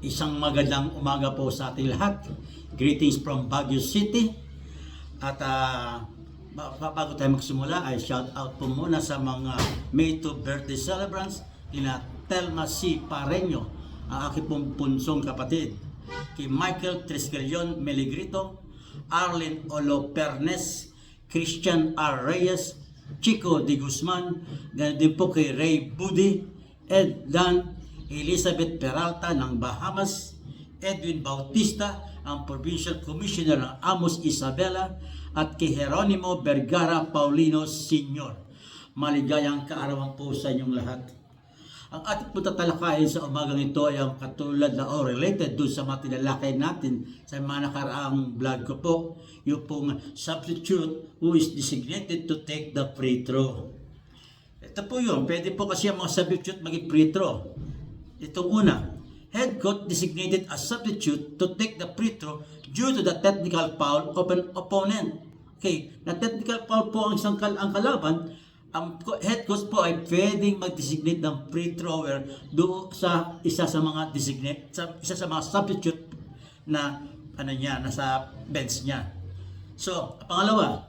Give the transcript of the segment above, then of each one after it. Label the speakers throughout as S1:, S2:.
S1: Isang magandang umaga po sa ating lahat. Greetings from Baguio City. At bago tayo magsimula ay shout out po muna sa mga May 2 birthday celebrants, kina Telma C. Pareño, ang aking pong punsong kapatid, kay Michael Triscalion Meligrito, Arlen Olo Pernes, Christian R. Reyes, Chico Di Guzman, ganun din po kay Ray Budi, Ed Dan, Elizabeth Peralta ng Bahamas, Edwin Bautista, ang Provincial Commissioner ng Amos Isabela, at kay Jeronimo Vergara Paulino Sr. Maligayang kaarawan po sa inyong lahat. Ang ating pagtatalakayin sa umagang ito ay ang katulad na related doon sa mga tinalakay natin sa mga nakaraang vlog ko po, yung pong substitute who is designated to take the free throw. Ito po yun, pwede po kasi ang mga substitute maging free throw. Itong una, head coach designated as substitute to take the free throw due to the technical foul of an opponent. Okay, na technical foul po ang isang ang kalaban, ang head coach po ay pwedeng mag-designate ng free thrower doon sa isa sa mga isa sa mga substitute na nasa bench niya. So, pangalawa,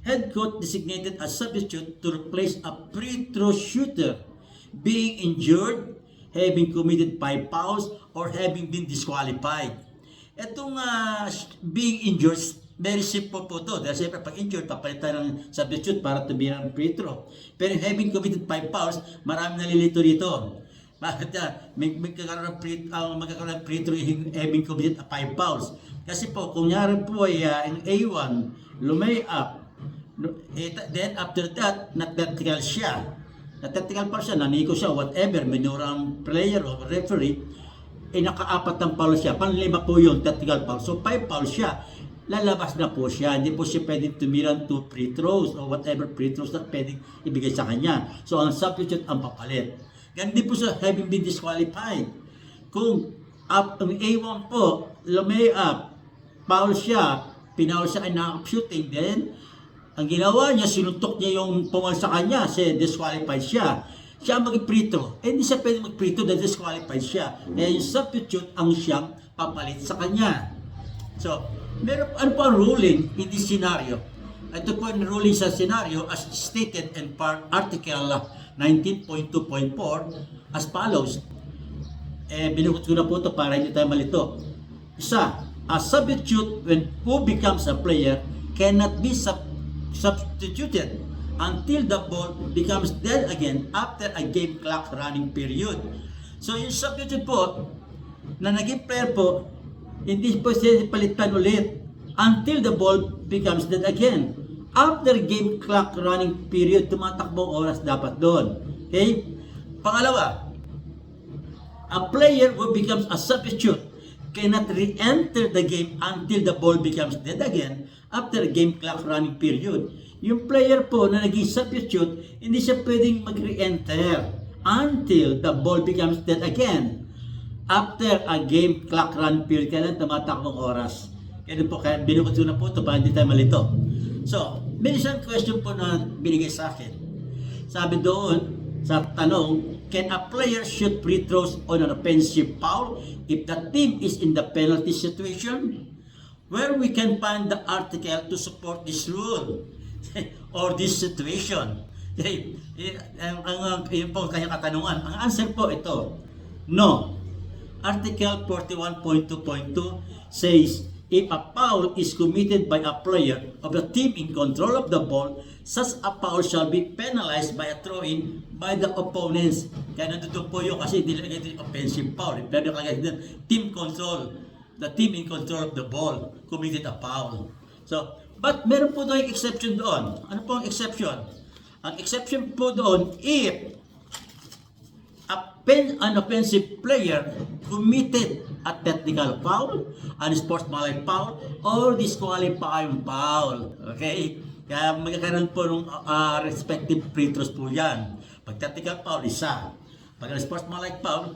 S1: head coach designated as substitute to replace a free throw shooter being injured, having committed 5 fouls, or having been disqualified. Itong being injured, very simple po ito. Dahil siyempre, pag injured, papalitan ng substitute para tumira ng free throw. Pero having committed 5 fouls, marami nalilito dito. Bakit magkakaroon ng free throw having committed 5 fouls? Kasi po, kung nyari po ay in A1, lumay up, then after that, na-vertical siya. Na-technical foul siya, naniko siya, whatever, minurang player o referee, nakaapat ng foul siya, panlima po yung technical foul. So 5 foul siya, lalabas na po siya. Hindi po siya pwedeng tumirang 2 free throws o whatever free throws na pwedeng ibigay sa kanya. So ang substitute ang papalit. Ganun din po siya having been disqualified. Kung A1 po, lumay up, foul siya, pinaul siya ay shooting, then ang ginawa niya, sinuntok niya yung pumal sa kanya, disqualified siya. Siya mag-free throw. Hindi siya pwede mag-free throw dahil disqualified siya. Kaya yung substitute ang siyang papalit sa kanya. So, ano po ang ruling in this scenario? Ito po ang ruling sa scenario as stated in Article 19.2.4 as follows. Binukot ko na po ito para hindi tayo malito. Isa, a substitute who becomes a player cannot be substituted until the ball becomes dead again after a game clock running period. So yung substitute po na naging player po, hindi po siya palitan ulit until the ball becomes dead again. After game clock running period, tumatakbo oras dapat doon. Okay? Pangalawa, a player who becomes a substitute cannot re-enter the game until the ball becomes dead again after game clock running period. Yung player po na naging substitute, hindi siya pwedeng mag-re-enter until the ball becomes dead again after a game clock running period. Kailan tumatakbong oras. Kaya po, kaya binukod ko na po ito para hindi tayo malito. So, may isang question po na binigay sa akin. Sabi doon sa tanong, can a player shoot free throws on an offensive foul if the team is in the penalty situation? Where we can find the article to support this rule or this situation? Yun po ang kanyang katanungan. Ang answer po ito, no. Article 41.2.2 says, if a foul is committed by a player of the team in control of the ball, such a foul shall be penalized by a throw-in by the opponents. Kaya nandito po yun kasi nilagay ito yung offensive foul. Pero nakalagay din, team control. The team in control of the ball committed a foul. So, but meron po doon yung exception doon. Ano po ang exception? Ang exception po doon, if an offensive player committed a technical foul, unsportsmanlike foul, or disqualifying foul. Okay? Kaya magkakaroon po ng respective free throws po yan. Pag technical foul, isa. Pag unsportsmanlike foul,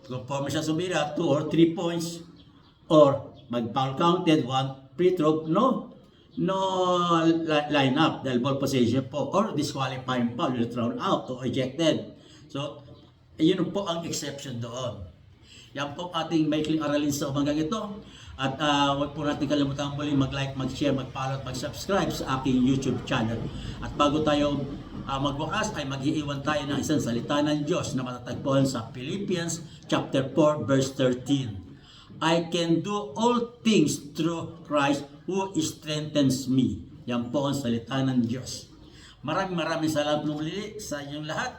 S1: conforme siya sumira, 2 or 3 points, or mag-foul counted, 1 free throw, no line up dahil ball possession po, or disqualifying foul, you're thrown out or ejected. So, yun po ang exception doon. Yan po ating maikling aralin sa umagang ito. At huwag po natin kalimutan muli mag-like, mag-share, mag-follow at mag-subscribe sa aking YouTube channel. At bago tayo magwakas ay mag-iiwan tayo ng isang salita ng Diyos na matatagpuan sa Philippians chapter 4 verse 13. I can do all things through Christ who strengthens me. Yan po ang salita ng Diyos. Maraming salamat muli sa inyong lahat.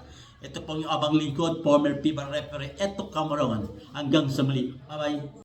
S1: Ito pong yung abang lingkod, former FIBA referee, Eto Cameron. Hanggang sa muli. Bye-bye.